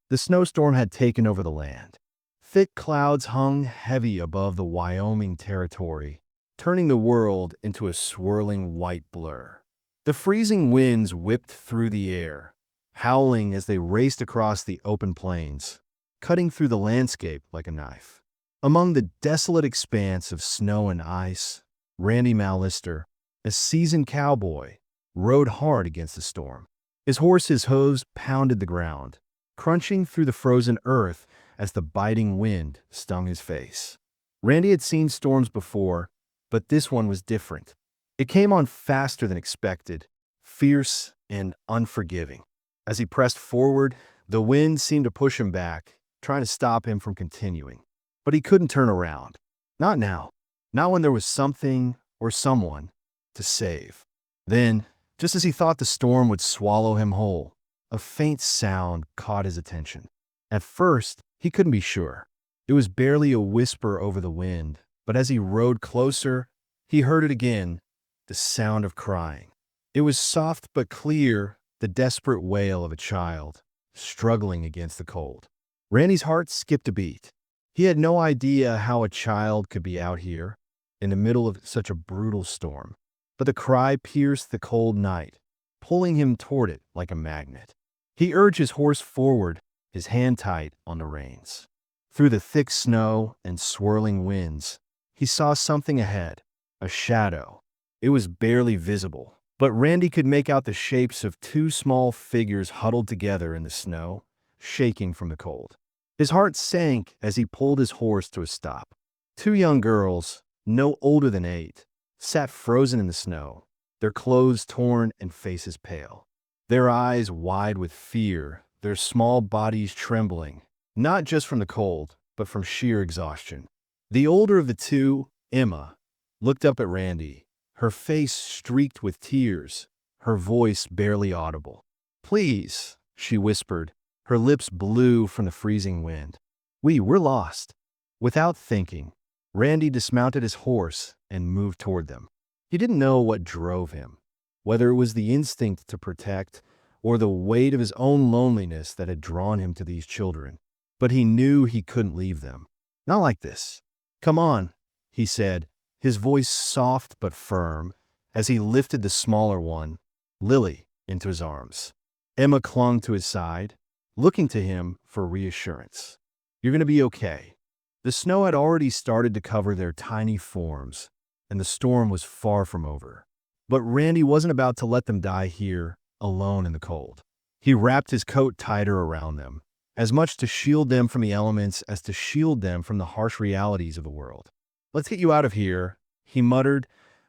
The snowstorm had taken over the land. Thick clouds hung heavy above the Wyoming territory, turning the world into a swirling white blur. The freezing winds whipped through the air, howling as they raced across the open plains, cutting through the landscape like a knife. Among the desolate expanse of snow and ice, Randy Mallister, a seasoned cowboy, rode hard against the storm. His horse's hooves pounded the ground, crunching through the frozen earth as the biting wind stung his face. Randy had seen storms before, but this one was different. It came on faster than expected, fierce and unforgiving. As he pressed forward, the wind seemed to push him back, trying to stop him from continuing. But he couldn't turn around. Not now. Not when there was something or someone to save. Then, just as he thought the storm would swallow him whole, a faint sound caught his attention. At first, he couldn't be sure. It was barely a whisper over the wind, but as he rode closer, he heard it again, the sound of crying. It was soft but clear, the desperate wail of a child, struggling against the cold. Randy's heart skipped a beat. He had no idea how a child could be out here, in the middle of such a brutal storm. But the cry pierced the cold night, pulling him toward it like a magnet. He urged his horse forward, his hand tight on the reins. Through the thick snow and swirling winds, he saw something ahead, a shadow. It was barely visible, but Randy could make out the shapes of two small figures huddled together in the snow, shaking from the cold. His heart sank as he pulled his horse to a stop. Two young girls, no older than 8, sat frozen in the snow, their clothes torn and faces pale. Their eyes wide with fear, their small bodies trembling, not just from the cold, but from sheer exhaustion. The older of the two, Emma, looked up at Randy, her face streaked with tears, her voice barely audible. "Please," she whispered, her lips blue from the freezing wind. We're lost." Without thinking, Randy dismounted his horse and moved toward them. He didn't know what drove him, whether it was the instinct to protect or the weight of his own loneliness that had drawn him to these children. But he knew he couldn't leave them. Not like this. "Come on," he said, his voice soft but firm, as he lifted the smaller one, Lily, into his arms. Emma clung to his side, looking to him for reassurance. "You're going to be okay." The snow had already started to cover their tiny forms, and the storm was far from over. But Randy wasn't about to let them die here, alone in the cold. He wrapped his coat tighter around them, as much to shield them from the elements as to shield them from the harsh realities of the world. "Let's get you out of here," he muttered,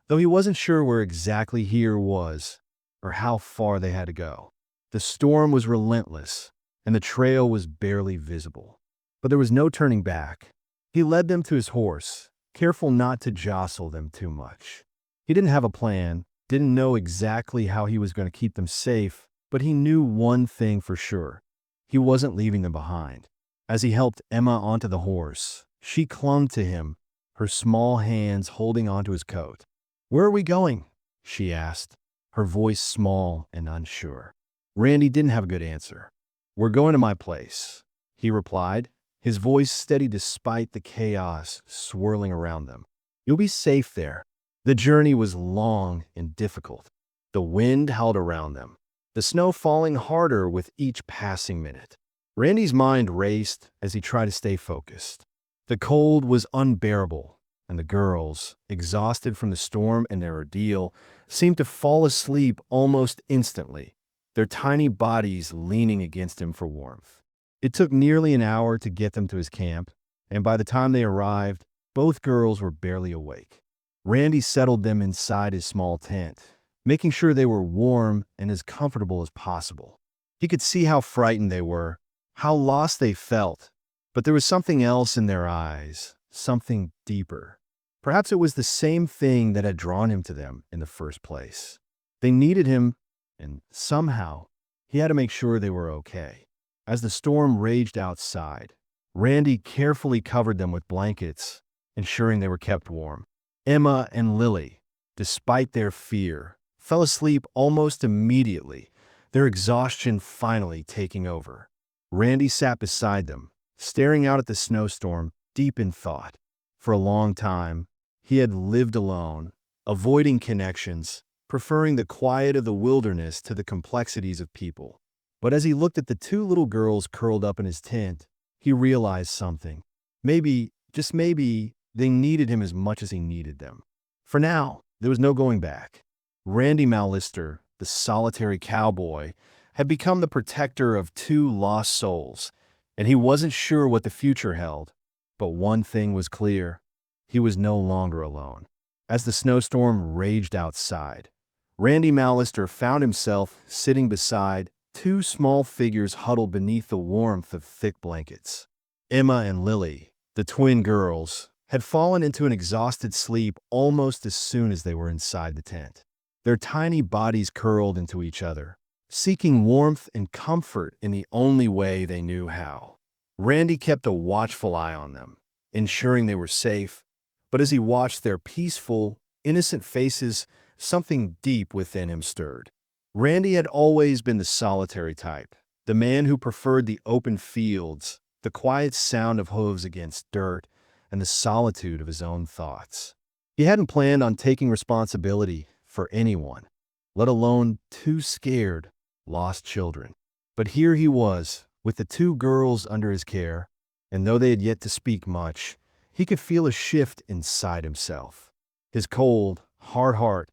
though he wasn't sure where exactly here was, or how far they had to go. The storm was relentless, and the trail was barely visible. But there was no turning back. He led them to his horse, careful not to jostle them too much. He didn't have a plan, didn't know exactly how he was going to keep them safe, but he knew one thing for sure. He wasn't leaving them behind. As he helped Emma onto the horse, she clung to him, her small hands holding onto his coat. "Where are we going?" she asked, her voice small and unsure. Randy didn't have a good answer. "We're going to my place," he replied, his voice steady despite the chaos swirling around them. "You'll be safe there." The journey was long and difficult. The wind howled around them, the snow falling harder with each passing minute. Randy's mind raced as he tried to stay focused. The cold was unbearable, and the girls, exhausted from the storm and their ordeal, seemed to fall asleep almost instantly, their tiny bodies leaning against him for warmth. It took nearly an hour to get them to his camp, and by the time they arrived, both girls were barely awake. Randy settled them inside his small tent, making sure they were warm and as comfortable as possible. He could see how frightened they were, how lost they felt, but there was something else in their eyes, something deeper. Perhaps it was the same thing that had drawn him to them in the first place. They needed him, and somehow, he had to make sure they were okay. As the storm raged outside, Randy carefully covered them with blankets, ensuring they were kept warm. Emma and Lily, despite their fear, fell asleep almost immediately, their exhaustion finally taking over. Randy sat beside them, staring out at the snowstorm, deep in thought. For a long time, he had lived alone, avoiding connections, preferring the quiet of the wilderness to the complexities of people. But as he looked at the two little girls curled up in his tent, he realized something. Maybe, just maybe, they needed him as much as he needed them. For now, there was no going back. Randy Mallister, the solitary cowboy, had become the protector of two lost souls, and he wasn't sure what the future held. But one thing was clear: he was no longer alone. As the snowstorm raged outside, Randy Mallister found himself sitting beside two small figures huddled beneath the warmth of thick blankets. Emma and Lily, the twin girls, had fallen into an exhausted sleep almost as soon as they were inside the tent. Their tiny bodies curled into each other, seeking warmth and comfort in the only way they knew how. Randy kept a watchful eye on them, ensuring they were safe, but as he watched their peaceful, innocent faces, something deep within him stirred. Randy had always been the solitary type, the man who preferred the open fields, the quiet sound of hooves against dirt, and the solitude of his own thoughts. He hadn't planned on taking responsibility for anyone, let alone two scared, lost children. But here he was, with the two girls under his care, and though they had yet to speak much, he could feel a shift inside himself. His cold, hard heart,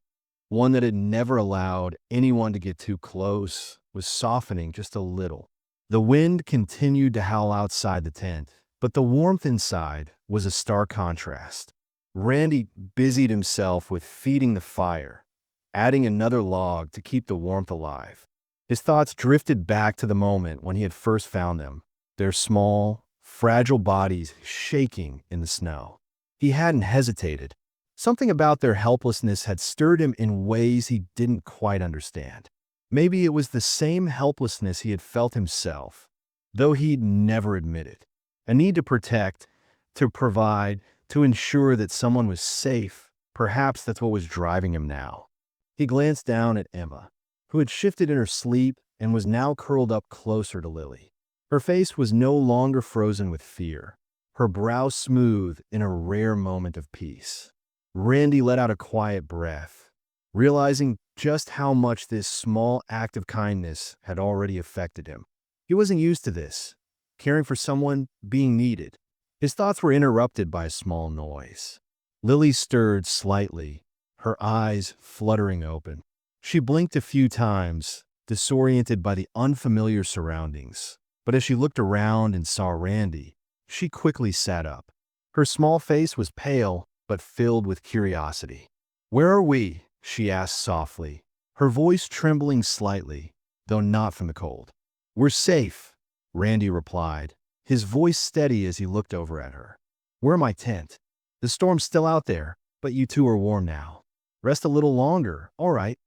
one that had never allowed anyone to get too close, was softening just a little. The wind continued to howl outside the tent, but the warmth inside was a stark contrast. Randy busied himself with feeding the fire, adding another log to keep the warmth alive. His thoughts drifted back to the moment when he had first found them, their small, fragile bodies shaking in the snow. He hadn't hesitated. Something about their helplessness had stirred him in ways he didn't quite understand. Maybe it was the same helplessness he had felt himself, though he'd never admitted. A need to protect, to provide, to ensure that someone was safe. Perhaps that's what was driving him now. He glanced down at Emma, who had shifted in her sleep and was now curled up closer to Lily. Her face was no longer frozen with fear, her brow smooth in a rare moment of peace. Randy let out a quiet breath, realizing just how much this small act of kindness had already affected him. He wasn't used to this, caring for someone, being needed. His thoughts were interrupted by a small noise. Lily stirred slightly, her eyes fluttering open. She blinked a few times, disoriented by the unfamiliar surroundings. But as she looked around and saw Randy, she quickly sat up. Her small face was pale, but filled with curiosity. "Where are we?" she asked softly, her voice trembling slightly, though not from the cold. "We're safe," Randy replied, his voice steady as he looked over at her. "We're in my tent. The storm's still out there, but you two are warm now. Rest a little longer, all right."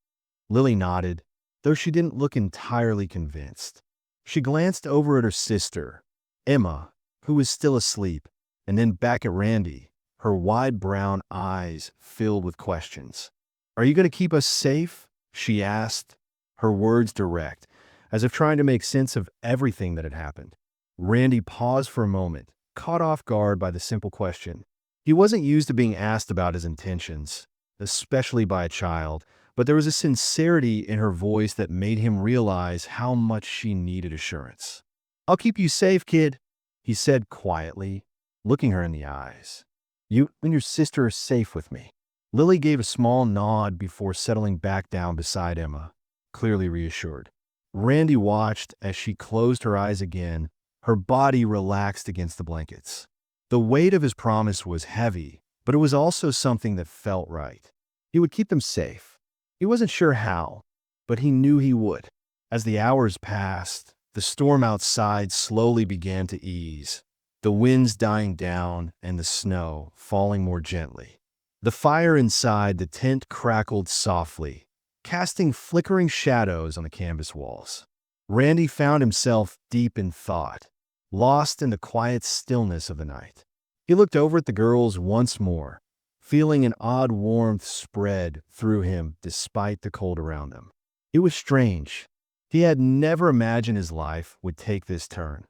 Lily nodded, though she didn't look entirely convinced. She glanced over at her sister, Emma, who was still asleep, and then back at Randy, her wide brown eyes filled with questions. "Are you going to keep us safe?" she asked, her words direct, as if trying to make sense of everything that had happened. Randy paused for a moment, caught off guard by the simple question. He wasn't used to being asked about his intentions, especially by a child, but there was a sincerity in her voice that made him realize how much she needed assurance. "I'll keep you safe, kid," he said quietly, looking her in the eyes. "You and your sister are safe with me." Lily gave a small nod before settling back down beside Emma, clearly reassured. Randy watched as she closed her eyes again, her body relaxed against the blankets. The weight of his promise was heavy, but it was also something that felt right. He would keep them safe. He wasn't sure how, but he knew he would. As the hours passed, the storm outside slowly began to ease, the winds dying down and the snow falling more gently. The fire inside the tent crackled softly, casting flickering shadows on the canvas walls. Randy found himself deep in thought, lost in the quiet stillness of the night. He looked over at the girls once more, feeling an odd warmth spread through him despite the cold around them. It was strange. He had never imagined his life would take this turn,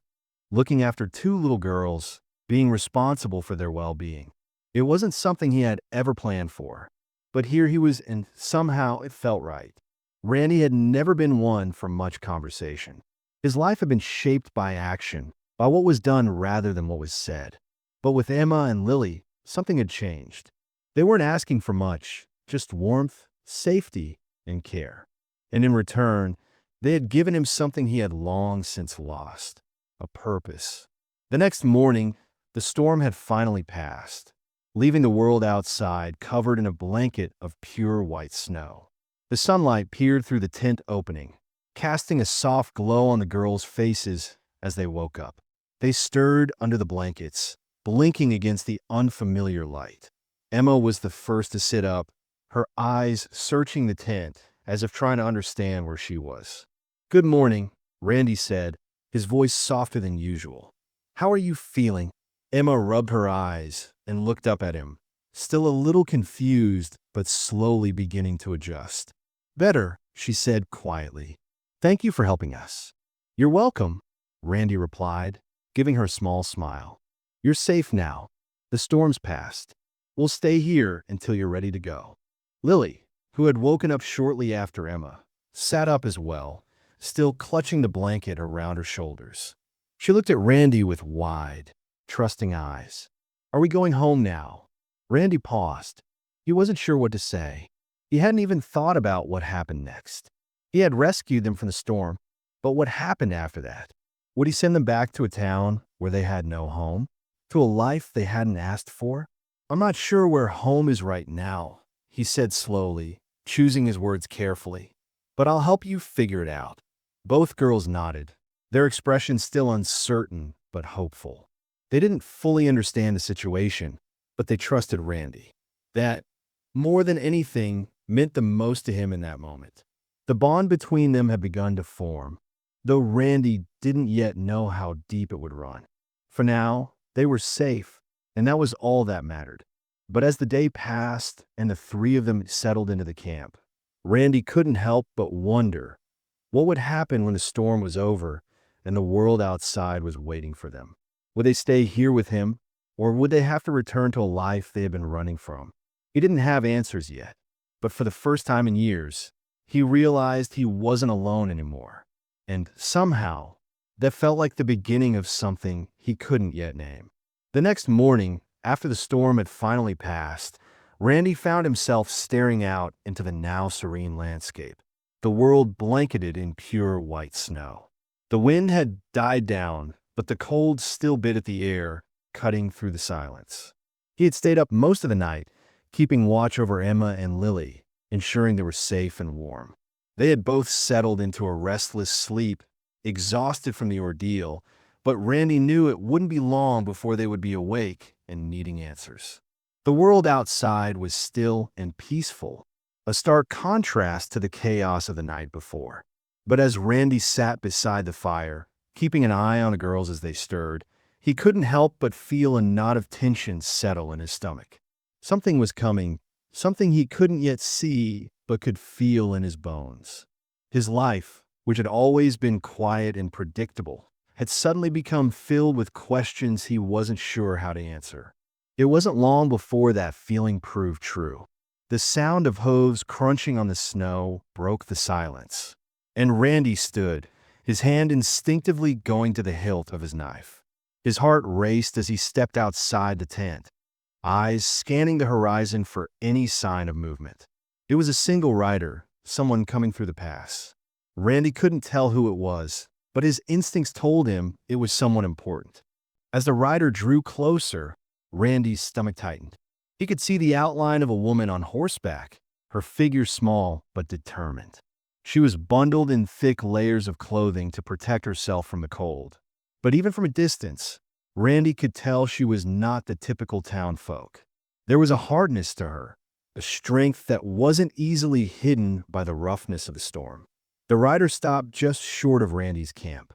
looking after two little girls, being responsible for their well-being. It wasn't something he had ever planned for, but here he was and somehow it felt right. Randy had never been one for much conversation. His life had been shaped by action, by what was done rather than what was said. But with Emma and Lily, something had changed. They weren't asking for much, just warmth, safety, and care. And in return, they had given him something he had long since lost, a purpose. The next morning, the storm had finally passed, leaving the world outside covered in a blanket of pure white snow. The sunlight peered through the tent opening, casting a soft glow on the girls' faces as they woke up. They stirred under the blankets, blinking against the unfamiliar light. Emma was the first to sit up, her eyes searching the tent as if trying to understand where she was. "Good morning," Randy said, his voice softer than usual. "How are you feeling?" Emma rubbed her eyes and looked up at him, still a little confused but slowly beginning to adjust. "Better," she said quietly. "Thank you for helping us." "You're welcome," Randy replied, giving her a small smile. "You're safe now. The storm's passed. We'll stay here until you're ready to go." Lily, who had woken up shortly after Emma, sat up as well, still clutching the blanket around her shoulders. She looked at Randy with wide, trusting eyes. "Are we going home now?" Randy paused. He wasn't sure what to say. He hadn't even thought about what happened next. He had rescued them from the storm, but what happened after that? Would he send them back to a town where they had no home? To a life they hadn't asked for? "I'm not sure where home is right now," he said slowly, choosing his words carefully. "But I'll help you figure it out." Both girls nodded, their expressions still uncertain but hopeful. They didn't fully understand the situation, but they trusted Randy. That, more than anything, meant the most to him in that moment. The bond between them had begun to form, though Randy didn't yet know how deep it would run. For now, they were safe, and that was all that mattered. But as the day passed and the three of them settled into the camp, Randy couldn't help but wonder what would happen when the storm was over and the world outside was waiting for them. Would they stay here with him, or would they have to return to a life they had been running from? He didn't have answers yet, but for the first time in years, he realized he wasn't alone anymore. And somehow, that felt like the beginning of something he couldn't yet name. The next morning, after the storm had finally passed, Randy found himself staring out into the now serene landscape, the world blanketed in pure white snow. The wind had died down, but the cold still bit at the air, cutting through the silence. He had stayed up most of the night, keeping watch over Emma and Lily, ensuring they were safe and warm. They had both settled into a restless sleep, exhausted from the ordeal, but Randy knew it wouldn't be long before they would be awake and needing answers. The world outside was still and peaceful, a stark contrast to the chaos of the night before. But as Randy sat beside the fire, keeping an eye on the girls as they stirred, he couldn't help but feel a knot of tension settle in his stomach. Something was coming, something he couldn't yet see but could feel in his bones. His life, which had always been quiet and predictable, had suddenly become filled with questions he wasn't sure how to answer. It wasn't long before that feeling proved true. The sound of hooves crunching on the snow broke the silence, and Randy stood, his hand instinctively going to the hilt of his knife. His heart raced as he stepped outside the tent, eyes scanning the horizon for any sign of movement. It was a single rider, someone coming through the pass. Randy couldn't tell who it was, but his instincts told him it was someone important. As the rider drew closer, Randy's stomach tightened. He could see the outline of a woman on horseback, her figure small but determined. She was bundled in thick layers of clothing to protect herself from the cold. But even from a distance, Randy could tell she was not the typical town folk. There was a hardness to her, a strength that wasn't easily hidden by the roughness of the storm. The rider stopped just short of Randy's camp,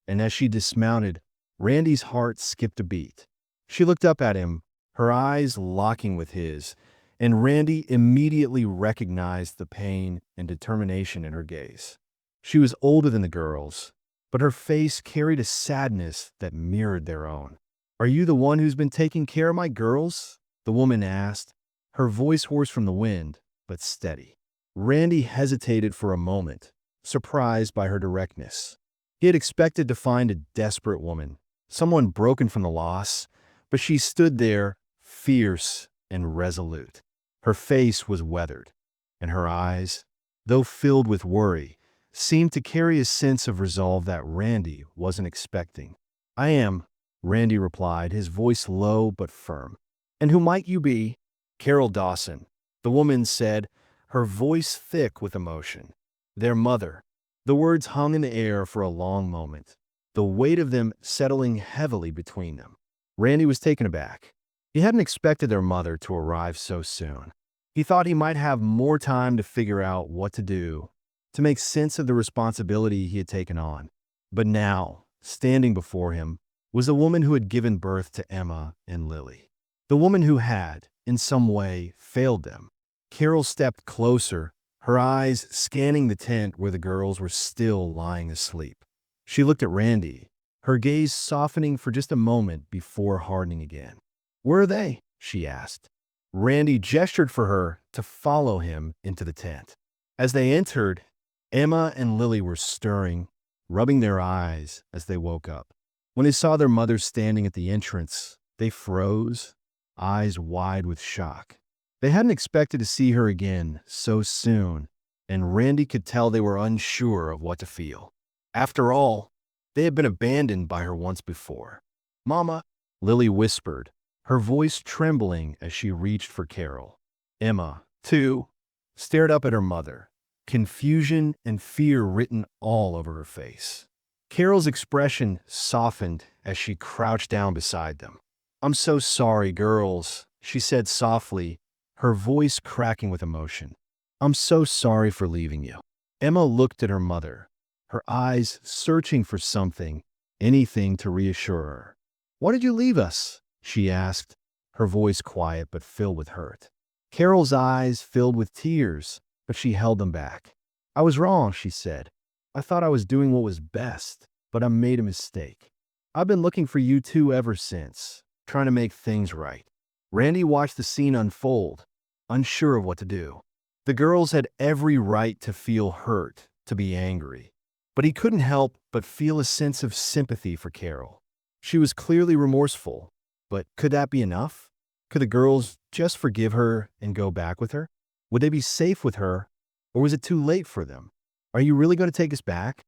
and as she dismounted, Randy's heart skipped a beat. She looked up at him, her eyes locking with his, and Randy immediately recognized the pain and determination in her gaze. She was older than the girls, but her face carried a sadness that mirrored their own. "Are you the one who's been taking care of my girls?" the woman asked, her voice hoarse from the wind, but steady. Randy hesitated for a moment, surprised by her directness. He had expected to find a desperate woman, someone broken from the loss, but she stood there, fierce and resolute. Her face was weathered, and her eyes, though filled with worry, seemed to carry a sense of resolve that Randy wasn't expecting. "I am," Randy replied, his voice low but firm. "And who might you be?" "Carol Dawson," the woman said, her voice thick with emotion. "Their mother." The words hung in the air for a long moment, the weight of them settling heavily between them. Randy was taken aback. He hadn't expected their mother to arrive so soon. He thought he might have more time to figure out what to do, to make sense of the responsibility he had taken on. But now, standing before him, was the woman who had given birth to Emma and Lily. The woman who had, in some way, failed them. Carol stepped closer, her eyes scanning the tent where the girls were still lying asleep. She looked at Randy, her gaze softening for just a moment before hardening again. "Where are they?" she asked. Randy gestured for her to follow him into the tent. As they entered, Emma and Lily were stirring, rubbing their eyes as they woke up. When they saw their mother standing at the entrance, they froze, eyes wide with shock. They hadn't expected to see her again so soon, and Randy could tell they were unsure of what to feel. After all, they had been abandoned by her once before. "Mama," Lily whispered, her voice trembling as she reached for Carol. Emma, too, stared up at her mother, confusion and fear written all over her face. Carol's expression softened as she crouched down beside them. "I'm so sorry, girls," she said softly, her voice cracking with emotion. "I'm so sorry for leaving you." Emma looked at her mother, her eyes searching for something, anything to reassure her. "Why did you leave us?" she asked, her voice quiet but filled with hurt. Carol's eyes filled with tears, but she held them back. "I was wrong," she said. "I thought I was doing what was best, but I made a mistake. I've been looking for you two ever since, trying to make things right." Randy watched the scene unfold, unsure of what to do. The girls had every right to feel hurt, to be angry, but he couldn't help but feel a sense of sympathy for Carol. She was clearly remorseful, but could that be enough? Could the girls just forgive her and go back with her? Would they be safe with her, or was it too late for them? "Are you really going to take us back?"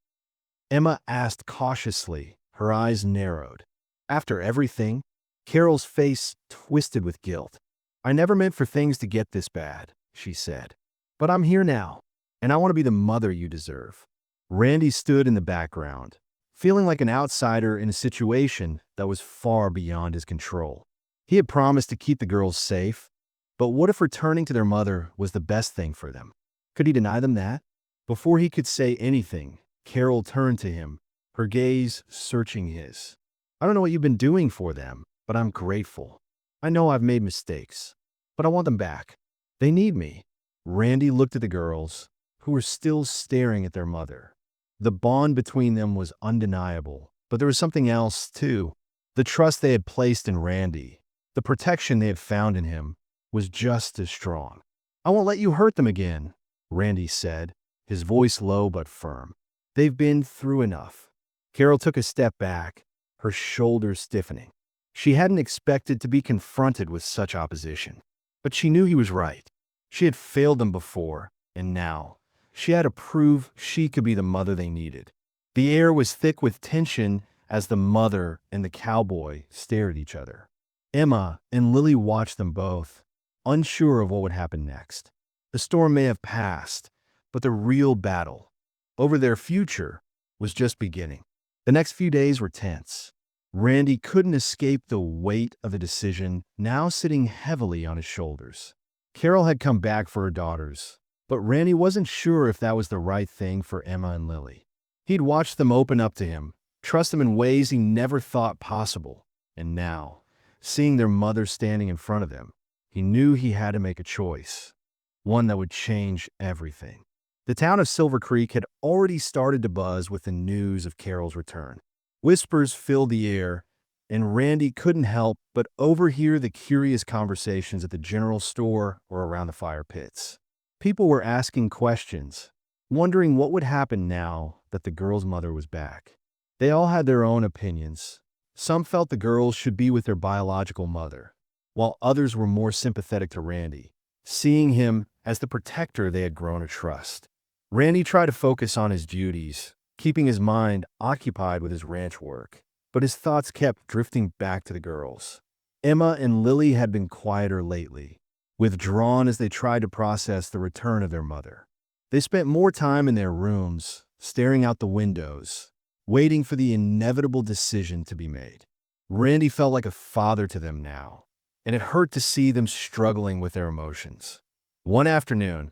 Emma asked cautiously, her eyes narrowed. After everything, Carol's face twisted with guilt. "I never meant for things to get this bad," she said. "But I'm here now, and I want to be the mother you deserve." Randy stood in the background, feeling like an outsider in a situation that was far beyond his control. He had promised to keep the girls safe, but what if returning to their mother was the best thing for them? Could he deny them that? Before he could say anything, Carol turned to him, her gaze searching his. "I don't know what you've been doing for them, but I'm grateful. I know I've made mistakes, but I want them back. They need me." Randy looked at the girls, who were still staring at their mother. The bond between them was undeniable, but there was something else, too. The trust they had placed in Randy, the protection they had found in him, was just as strong. "I won't let you hurt them again," Randy said, his voice low but firm. "They've been through enough." Carol took a step back, her shoulders stiffening. She hadn't expected to be confronted with such opposition, but she knew he was right. She had failed them before, and now she had to prove she could be the mother they needed. The air was thick with tension as the mother and the cowboy stared at each other. Emma and Lily watched them both, unsure of what would happen next. The storm may have passed, but the real battle over their future was just beginning. The next few days were tense. Randy couldn't escape the weight of the decision now sitting heavily on his shoulders. Carol had come back for her daughters, but Randy wasn't sure if that was the right thing for Emma and Lily. He'd watched them open up to him, trust them in ways he never thought possible, and now, seeing their mother standing in front of him, he knew he had to make a choice, one that would change everything. The town of Silver Creek had already started to buzz with the news of Carol's return. Whispers filled the air, and Randy couldn't help but overhear the curious conversations at the general store or around the fire pits. People were asking questions, wondering what would happen now that the girl's mother was back. They all had their own opinions. Some felt the girls should be with their biological mother, while others were more sympathetic to Randy, seeing him as the protector they had grown to trust. Randy tried to focus on his duties, keeping his mind occupied with his ranch work, but his thoughts kept drifting back to the girls. Emma and Lily had been quieter lately, withdrawn as they tried to process the return of their mother. They spent more time in their rooms, staring out the windows, waiting for the inevitable decision to be made. Randy felt like a father to them now, and it hurt to see them struggling with their emotions. One afternoon,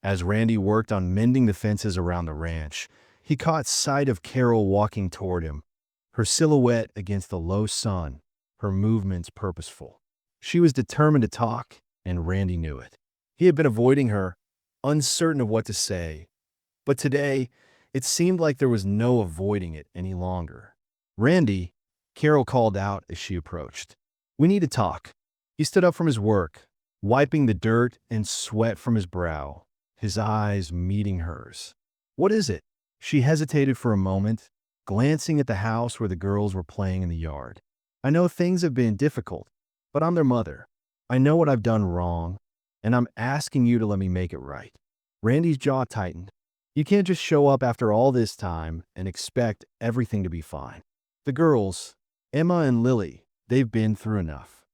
as Randy worked on mending the fences around the ranch, he caught sight of Carol walking toward him, her silhouette against the low sun, her movements purposeful. She was determined to talk, and Randy knew it. He had been avoiding her, uncertain of what to say, but today it seemed like there was no avoiding it any longer. "Randy," Carol called out as she approached. "We need to talk." He stood up from his work, wiping the dirt and sweat from his brow, his eyes meeting hers. "What is it?" She hesitated for a moment, glancing at the house where the girls were playing in the yard. "I know things have been difficult, but I'm their mother. I know what I've done wrong, and I'm asking you to let me make it right." Randy's jaw tightened. You can't just show up after all this time and expect everything to be fine. The girls, Emma and Lily, they've been through enough.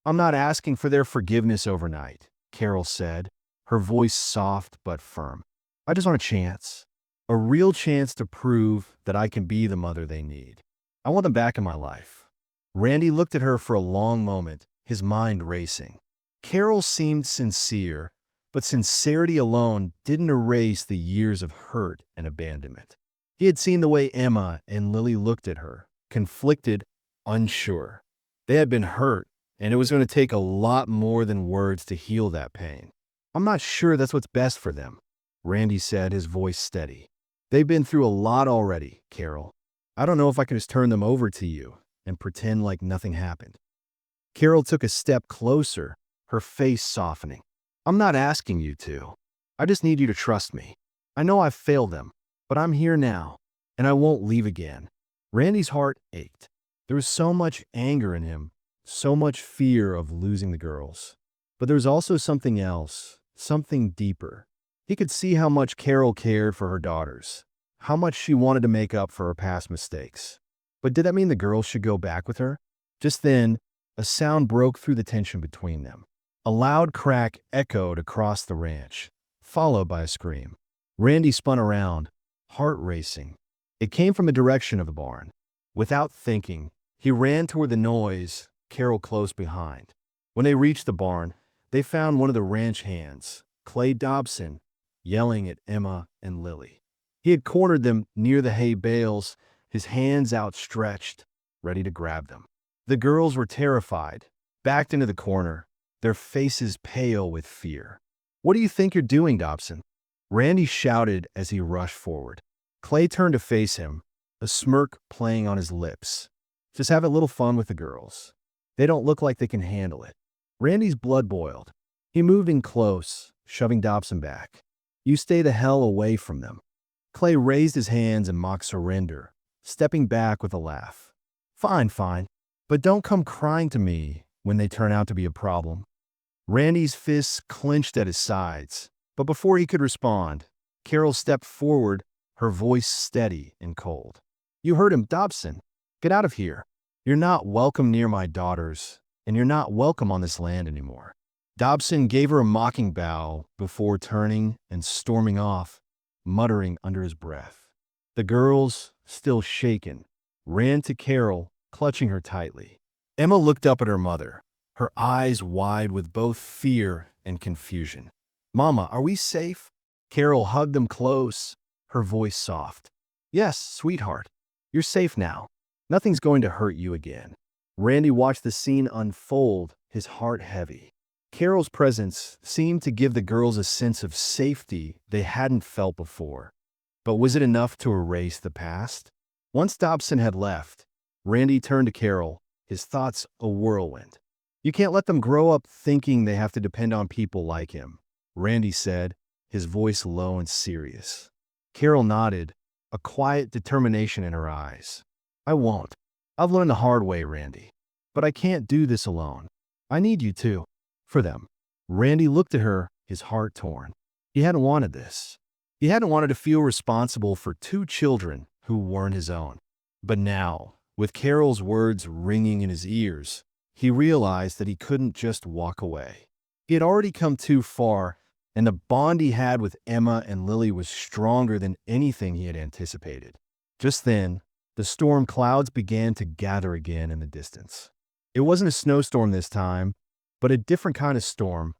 "I'm not asking for their forgiveness overnight," Carol said, her voice soft but firm. "I just want a chance. A real chance to prove that I can be the mother they need. I want them back in my life." Randy looked at her for a long moment, his mind racing. Carol seemed sincere, but sincerity alone didn't erase the years of hurt and abandonment. He had seen the way Emma and Lily looked at her, conflicted, unsure. They had been hurt, and it was going to take a lot more than words to heal that pain. "I'm not sure that's what's best for them," Randy said, his voice steady. "They've been through a lot already, Carol. I don't know if I can just turn them over to you and pretend like nothing happened." Carol took a step closer, her face softening. "I'm not asking you to. I just need you to trust me. I know I've failed them, but I'm here now, and I won't leave again." Randy's heart ached. There was so much anger in him, so much fear of losing the girls. But there was also something else, something deeper. He could see how much Carol cared for her daughters, how much she wanted to make up for her past mistakes. But did that mean the girls should go back with her? Just then, a sound broke through the tension between them. A loud crack echoed across the ranch, followed by a scream. Randy spun around, heart racing. It came from the direction of the barn. Without thinking, he ran toward the noise, Carol close behind. When they reached the barn, they found one of the ranch hands, Clay Dobson, yelling at Emma and Lily. He had cornered them near the hay bales, his hands outstretched, ready to grab them. The girls were terrified, backed into the corner, their faces pale with fear. "What do you think you're doing, Dobson?" Randy shouted as he rushed forward. Clay turned to face him, a smirk playing on his lips. "Just have a little fun with the girls. They don't look like they can handle it." Randy's blood boiled. He moved in close, shoving Dobson back. "You stay the hell away from them." Clay raised his hands in mock surrender, stepping back with a laugh. "Fine, fine. But don't come crying to me when they turn out to be a problem." Randy's fists clenched at his sides, but before he could respond, Carol stepped forward, her voice steady and cold. "You heard him, Dobson. Get out of here. You're not welcome near my daughters, and you're not welcome on this land anymore." Dobson gave her a mocking bow before turning and storming off, muttering under his breath. The girls, still shaken, ran to Carol, clutching her tightly. Emma looked up at her mother, her eyes wide with both fear and confusion. "Mama, are we safe?" Carol hugged them close, her voice soft. "Yes, sweetheart. You're safe now. Nothing's going to hurt you again." Randy watched the scene unfold, his heart heavy. Carol's presence seemed to give the girls a sense of safety they hadn't felt before. But was it enough to erase the past? Once Dobson had left, Randy turned to Carol, his thoughts a whirlwind. You can't let them grow up thinking they have to depend on people like him, Randy said, his voice low and serious. Carol nodded, a quiet determination in her eyes. I won't. I've learned the hard way, Randy. But I can't do this alone. I need you too. For them. Randy looked at her, his heart torn. He hadn't wanted this. He hadn't wanted to feel responsible for two children who weren't his own. But now, with Carol's words ringing in his ears, he realized that he couldn't just walk away. He had already come too far, and the bond he had with Emma and Lily was stronger than anything he had anticipated. Just then, the storm clouds began to gather again in the distance. It wasn't a snowstorm this time, but a different kind of storm,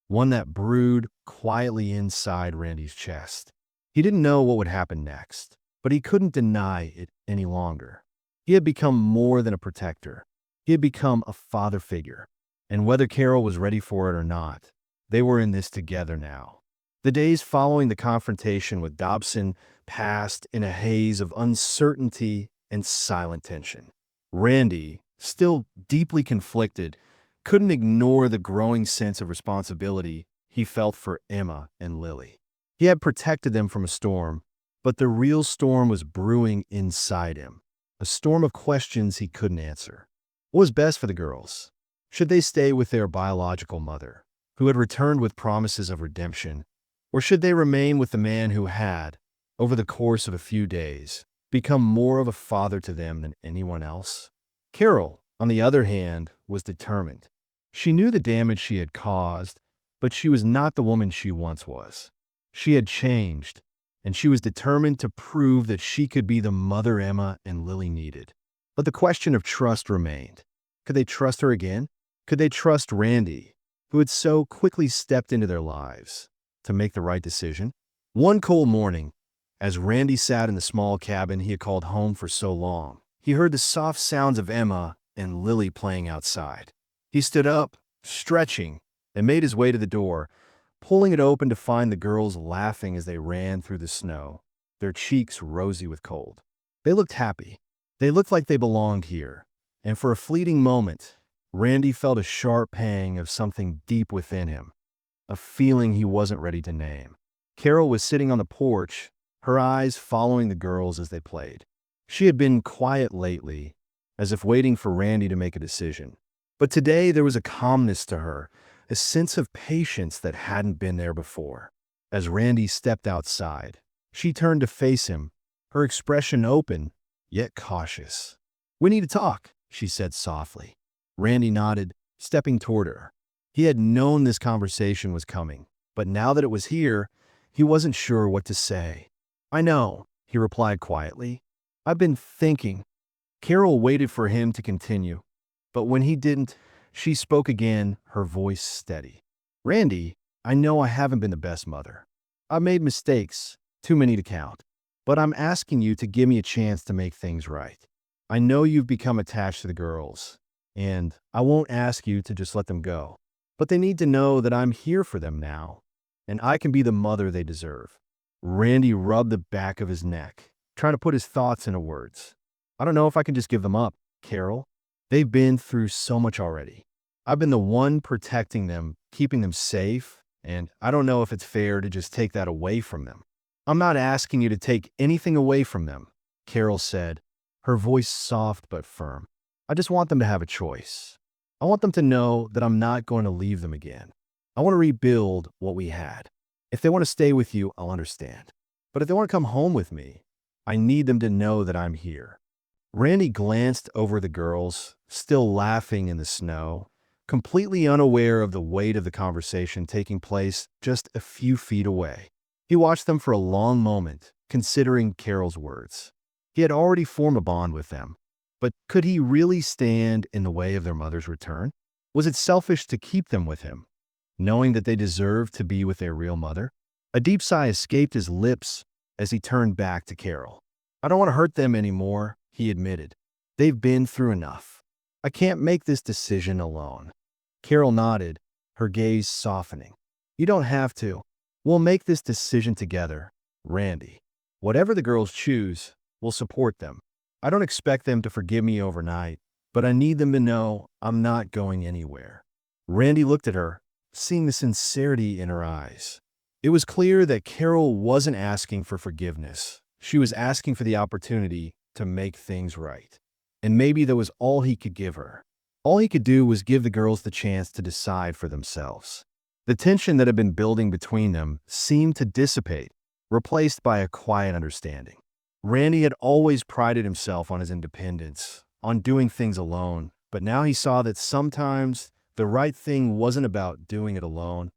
one that brewed quietly inside Randy's chest. He didn't know what would happen next, but he couldn't deny it any longer. He had become more than a protector. He had become a father figure, and whether Carol was ready for it or not, they were in this together now. The days following the confrontation with Dobson passed in a haze of uncertainty and silent tension. Randy, still deeply conflicted, couldn't ignore the growing sense of responsibility he felt for Emma and Lily. He had protected them from a storm, but the real storm was brewing inside him, a storm of questions he couldn't answer. What was best for the girls? Should they stay with their biological mother, who had returned with promises of redemption, or should they remain with the man who had, over the course of a few days, become more of a father to them than anyone else? Carol, on the other hand, was determined. She knew the damage she had caused, but she was not the woman she once was. She had changed, and she was determined to prove that she could be the mother Emma and Lily needed. But the question of trust remained. Could they trust her again? Could they trust Randy, who had so quickly stepped into their lives, to make the right decision? One cold morning, as Randy sat in the small cabin he had called home for so long, he heard the soft sounds of Emma and Lily playing outside. He stood up, stretching, and made his way to the door, pulling it open to find the girls laughing as they ran through the snow, their cheeks rosy with cold. They looked happy. They looked like they belonged here, and for a fleeting moment, Randy felt a sharp pang of something deep within him, a feeling he wasn't ready to name. Carol was sitting on the porch, her eyes following the girls as they played. She had been quiet lately, as if waiting for Randy to make a decision. But today there was a calmness to her, a sense of patience that hadn't been there before. As Randy stepped outside, she turned to face him, her expression open, yet cautious. "We need to talk," she said softly. Randy nodded, stepping toward her. He had known this conversation was coming, but now that it was here, he wasn't sure what to say. "I know," he replied quietly. "I've been thinking." Carol waited for him to continue, but when he didn't, she spoke again, her voice steady. "Randy, I know I haven't been the best mother. I've made mistakes, too many to count. But I'm asking you to give me a chance to make things right. I know you've become attached to the girls, and I won't ask you to just let them go. But they need to know that I'm here for them now, and I can be the mother they deserve." Randy rubbed the back of his neck, trying to put his thoughts into words. "I don't know if I can just give them up, Carol. They've been through so much already. I've been the one protecting them, keeping them safe, and I don't know if it's fair to just take that away from them." "I'm not asking you to take anything away from them," Carol said, her voice soft but firm. "I just want them to have a choice. I want them to know that I'm not going to leave them again. I want to rebuild what we had. If they want to stay with you, I'll understand. But if they want to come home with me, I need them to know that I'm here." Randy glanced over the girls, still laughing in the snow, completely unaware of the weight of the conversation taking place just a few feet away. He watched them for a long moment, considering Carol's words. He had already formed a bond with them, but could he really stand in the way of their mother's return? Was it selfish to keep them with him, knowing that they deserved to be with their real mother? A deep sigh escaped his lips as he turned back to Carol. "I don't want to hurt them anymore," he admitted. "They've been through enough. I can't make this decision alone." Carol nodded, her gaze softening. "You don't have to. We'll make this decision together, Randy. Whatever the girls choose, we'll support them. I don't expect them to forgive me overnight, but I need them to know I'm not going anywhere." Randy looked at her, seeing the sincerity in her eyes. It was clear that Carol wasn't asking for forgiveness. She was asking for the opportunity to make things right. And maybe that was all he could give her. All he could do was give the girls the chance to decide for themselves. The tension that had been building between them seemed to dissipate, replaced by a quiet understanding. Randy had always prided himself on his independence, on doing things alone, but now he saw that sometimes the right thing wasn't about doing it alone.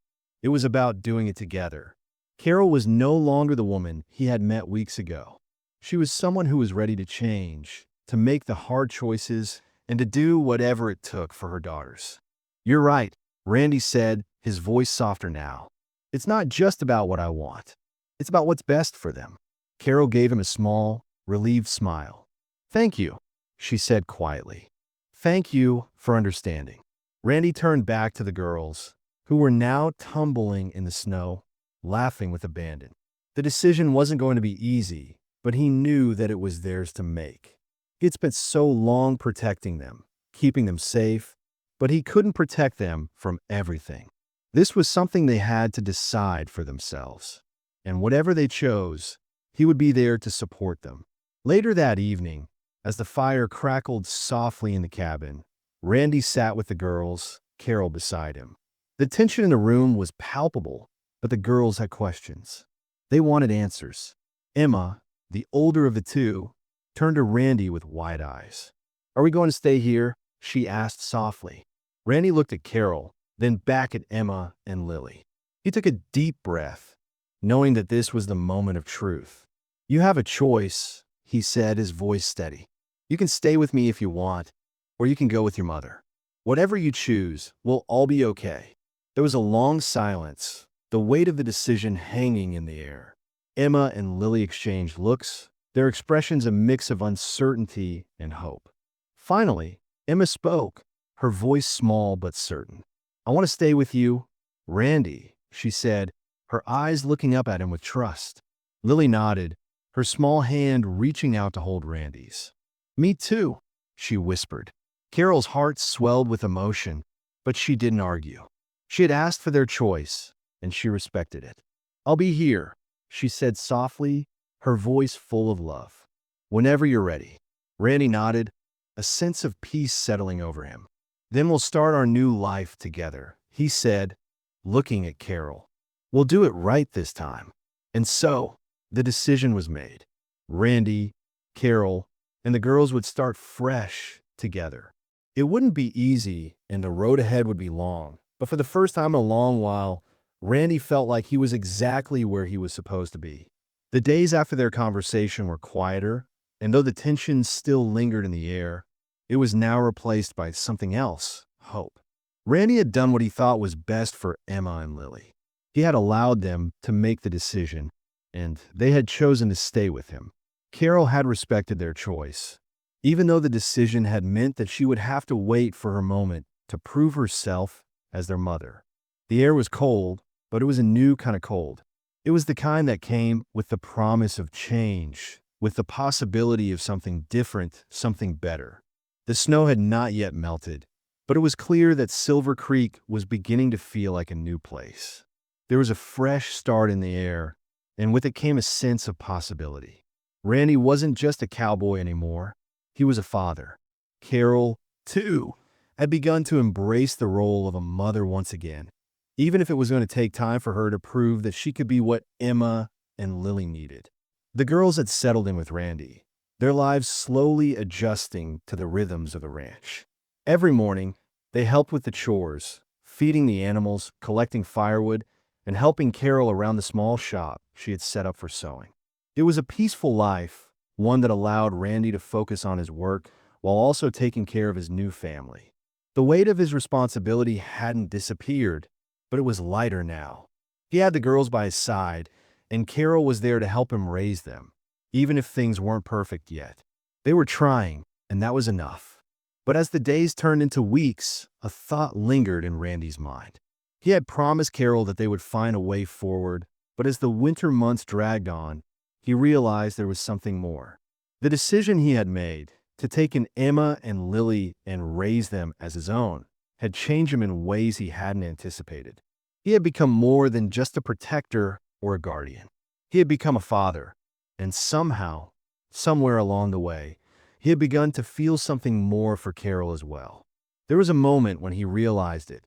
It was about doing it together. Carol was no longer the woman he had met weeks ago. She was someone who was ready to change, to make the hard choices, and to do whatever it took for her daughters. "You're right," Randy said, his voice softer now. "It's not just about what I want. It's about what's best for them." Carol gave him a small, relieved smile. "Thank you," she said quietly. "Thank you for understanding." Randy turned back to the girls, who were now tumbling in the snow, laughing with abandon. The decision wasn't going to be easy, but he knew that it was theirs to make. He had spent so long protecting them, keeping them safe, but he couldn't protect them from everything. This was something they had to decide for themselves. And whatever they chose, he would be there to support them. Later that evening, as the fire crackled softly in the cabin, Randy sat with the girls, Carol beside him. The tension in the room was palpable, but the girls had questions. They wanted answers. Emma, the older of the two, turned to Randy with wide eyes. "Are we going to stay here?" she asked softly. Randy looked at Carol, then back at Emma and Lily. He took a deep breath, knowing that this was the moment of truth. "You have a choice," he said, his voice steady. "You can stay with me if you want, or you can go with your mother. Whatever you choose, we'll all be okay." There was a long silence, the weight of the decision hanging in the air. Emma and Lily exchanged looks, their expressions a mix of uncertainty and hope. Finally, Emma spoke, her voice small but certain. "I want to stay with you, Randy," she said, her eyes looking up at him with trust. Lily nodded, her small hand reaching out to hold Randy's. "Me too," she whispered. Carol's heart swelled with emotion, but she didn't argue. She had asked for their choice, and she respected it. "I'll be here," she said softly, her voice full of love. "Whenever you're ready." Randy nodded, a sense of peace settling over him. "Then we'll start our new life together," he said, looking at Carol. "We'll do it right this time." And so, the decision was made. Randy, Carol, and the girls would start fresh together. It wouldn't be easy, and the road ahead would be long, but for the first time in a long while, Randy felt like he was exactly where he was supposed to be. The days after their conversation were quieter, and though the tension still lingered in the air, it was now replaced by something else, hope. Randy had done what he thought was best for Emma and Lily. He had allowed them to make the decision, and they had chosen to stay with him. Carol had respected their choice, even though the decision had meant that she would have to wait for her moment to prove herself as their mother. The air was cold, but it was a new kind of cold. It was the kind that came with the promise of change, with the possibility of something different, something better. The snow had not yet melted, but it was clear that Silver Creek was beginning to feel like a new place. There was a fresh start in the air, and with it came a sense of possibility. Randy wasn't just a cowboy anymore. He was a father. Carol, too, had begun to embrace the role of a mother once again, even if it was going to take time for her to prove that she could be what Emma and Lily needed. The girls had settled in with Randy, their lives slowly adjusting to the rhythms of the ranch. Every morning, they helped with the chores, feeding the animals, collecting firewood, and helping Carol around the small shop she had set up for sewing. It was a peaceful life, one that allowed Randy to focus on his work while also taking care of his new family. The weight of his responsibility hadn't disappeared, but it was lighter now. He had the girls by his side, and Carol was there to help him raise them, even if things weren't perfect yet. They were trying, and that was enough. But as the days turned into weeks, a thought lingered in Randy's mind. He had promised Carol that they would find a way forward, but as the winter months dragged on, he realized there was something more. The decision he had made to take in Emma and Lily and raise them as his own had changed him in ways he hadn't anticipated. He had become more than just a protector or a guardian. He had become a father, and somehow, somewhere along the way, he had begun to feel something more for Carol as well. There was a moment when he realized it.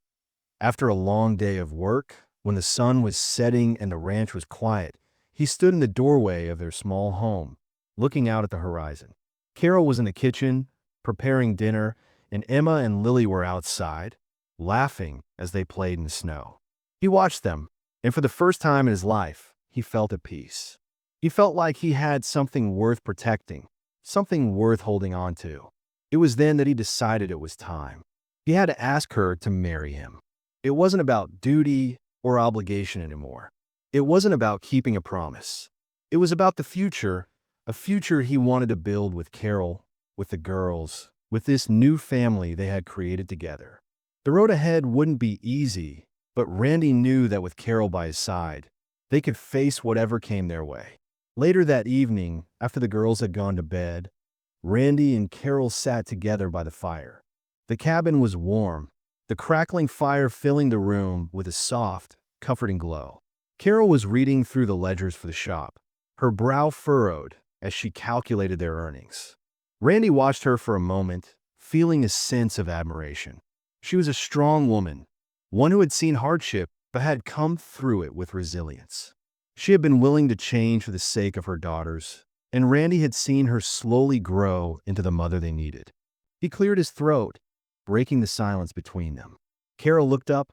After a long day of work, when the sun was setting and the ranch was quiet, he stood in the doorway of their small home, looking out at the horizon. Carol was in the kitchen, preparing dinner, and Emma and Lily were outside, laughing as they played in the snow. He watched them, and for the first time in his life, he felt at peace. He felt like he had something worth protecting, something worth holding on to. It was then that he decided it was time. He had to ask her to marry him. It wasn't about duty or obligation anymore. It wasn't about keeping a promise. It was about the future, a future he wanted to build with Carol, with the girls, with this new family they had created together. The road ahead wouldn't be easy, but Randy knew that with Carol by his side, they could face whatever came their way. Later that evening, after the girls had gone to bed, Randy and Carol sat together by the fire. The cabin was warm, the crackling fire filling the room with a soft, comforting glow. Carol was reading through the ledgers for the shop, her brow furrowed as she calculated their earnings. Randy watched her for a moment, feeling a sense of admiration. She was a strong woman, one who had seen hardship but had come through it with resilience. She had been willing to change for the sake of her daughters, and Randy had seen her slowly grow into the mother they needed. He cleared his throat, breaking the silence between them. Carol looked up,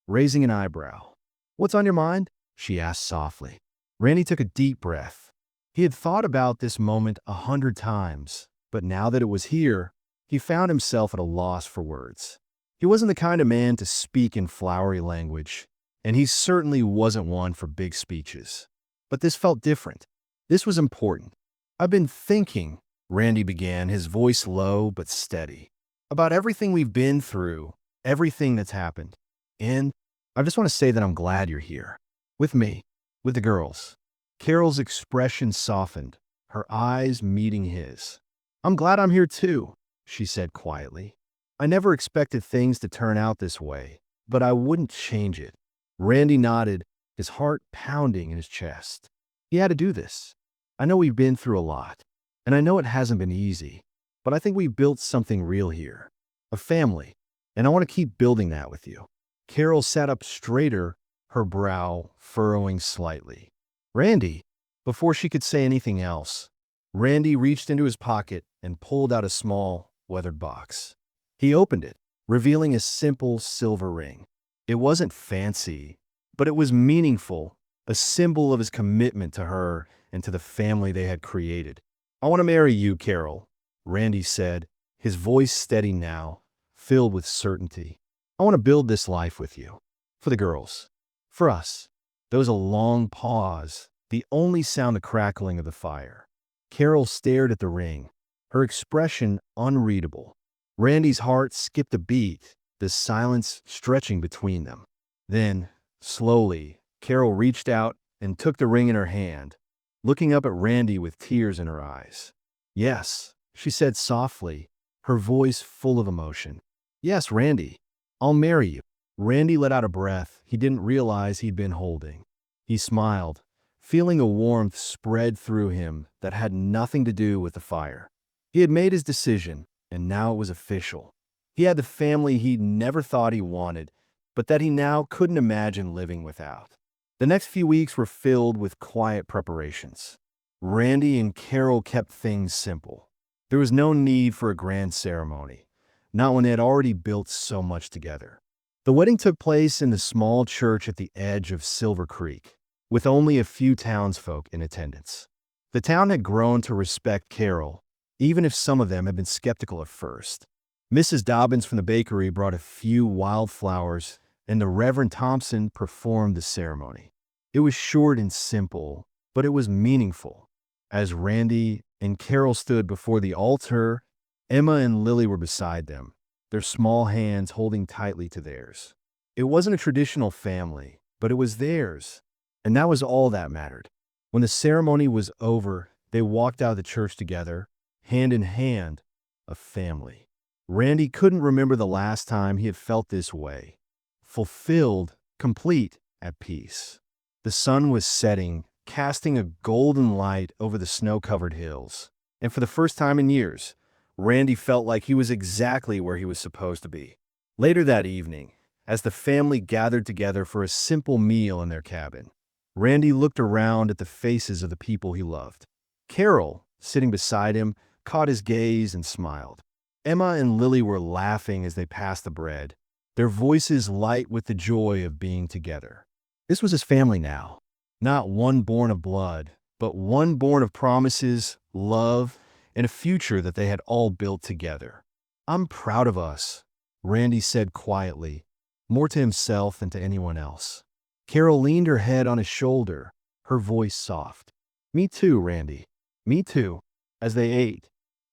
raising an eyebrow. "What's on your mind?" she asked softly. Randy took a deep breath. He had thought about this moment 100 times, but now that it was here, he found himself at a loss for words. He wasn't the kind of man to speak in flowery language, and he certainly wasn't one for big speeches. But this felt different. This was important. "I've been thinking," Randy began, his voice low but steady, "about everything we've been through, everything that's happened. And I just want to say that I'm glad you're here. With me. With the girls." Carol's expression softened, her eyes meeting his. "I'm glad I'm here too," she said quietly. "I never expected things to turn out this way, but I wouldn't change it." Randy nodded, his heart pounding in his chest. He had to do this. "I know we've been through a lot, and I know it hasn't been easy, but I think we built something real here. A family, and I want to keep building that with you." Carol sat up straighter, her brow furrowing slightly. "Randy," before she could say anything else, Randy reached into his pocket and pulled out a small, weathered box. He opened it, revealing a simple silver ring. It wasn't fancy, but it was meaningful, a symbol of his commitment to her and to the family they had created. "I want to marry you, Carol," Randy said, his voice steady now, filled with certainty. "I want to build this life with you. For the girls. For us." There was a long pause, the only sound the crackling of the fire. Carol stared at the ring, her expression unreadable. Randy's heart skipped a beat, the silence stretching between them. Then, slowly, Carol reached out and took the ring in her hand, looking up at Randy with tears in her eyes. "Yes," she said softly, her voice full of emotion. "Yes, Randy, I'll marry you." Randy let out a breath he didn't realize he'd been holding. He smiled, feeling a warmth spread through him that had nothing to do with the fire. He had made his decision, and now it was official. He had the family he'd never thought he wanted, but that he now couldn't imagine living without. The next few weeks were filled with quiet preparations. Randy and Carol kept things simple. There was no need for a grand ceremony, not when they had already built so much together. The wedding took place in the small church at the edge of Silver Creek, with only a few townsfolk in attendance. The town had grown to respect Carol, even if some of them had been skeptical at first. Mrs. Dobbins from the bakery brought a few wildflowers, and the Reverend Thompson performed the ceremony. It was short and simple, but it was meaningful. As Randy and Carol stood before the altar, Emma and Lily were beside them, their small hands holding tightly to theirs. It wasn't a traditional family, but it was theirs, and that was all that mattered. When the ceremony was over, they walked out of the church together, hand in hand, a family. Randy couldn't remember the last time he had felt this way. Fulfilled, complete, at peace. The sun was setting, casting a golden light over the snow-covered hills. And for the first time in years, Randy felt like he was exactly where he was supposed to be. Later that evening, as the family gathered together for a simple meal in their cabin, Randy looked around at the faces of the people he loved. Carol, sitting beside him, caught his gaze and smiled. Emma and Lily were laughing as they passed the bread, their voices light with the joy of being together. This was his family now, not one born of blood, but one born of promises, love, and a future that they had all built together. "I'm proud of us," Randy said quietly, more to himself than to anyone else. Carol leaned her head on his shoulder, her voice soft. "Me too, Randy. Me too." As they ate,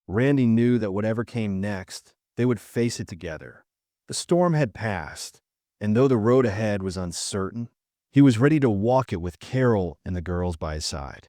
Randy knew that whatever came next, they would face it together. The storm had passed, and though the road ahead was uncertain, he was ready to walk it with Carol and the girls by his side.